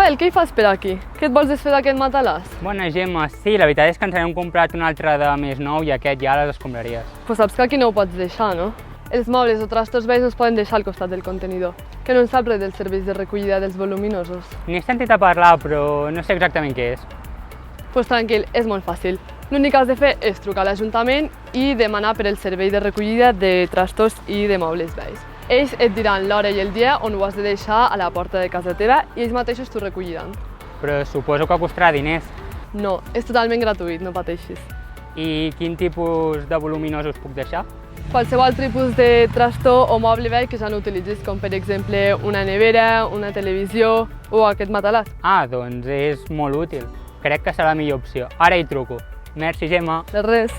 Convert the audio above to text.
Manel, què hi fas per aquí? Què et vols desfer d'aquest matalàs? Bona, Gemma, sí, la veritat és que ens n'hem comprat un altre de més nou i aquest ja a les escombraries. Pues saps que aquí no ho pots deixar, no? Els mobles o trastos vells no es poden deixar al costat del contenidor, que no en sap res dels serveis de recollida dels voluminosos. N'he sentit a parlar, però no sé exactament què és. Pues tranquil, és molt fàcil. L'únic que has de fer és trucar a l'Ajuntament i demanar per el servei de recollida de trastos i de mobles vells. Ells et diran l'hora i el dia on ho has de deixar a la porta de casa teva i ells mateixos t'ho recolliran. Però suposo que costarà diners. No, és totalment gratuït, no pateixis. I quin tipus de voluminosos puc deixar? Qualsevol tipus de trastor o moble vell que ja no utilitzis, com per exemple una nevera, una televisió o aquest matalàs. Ah, doncs és molt útil. Crec que serà la millor opció. Ara hi truco. Merci, Gemma. De res.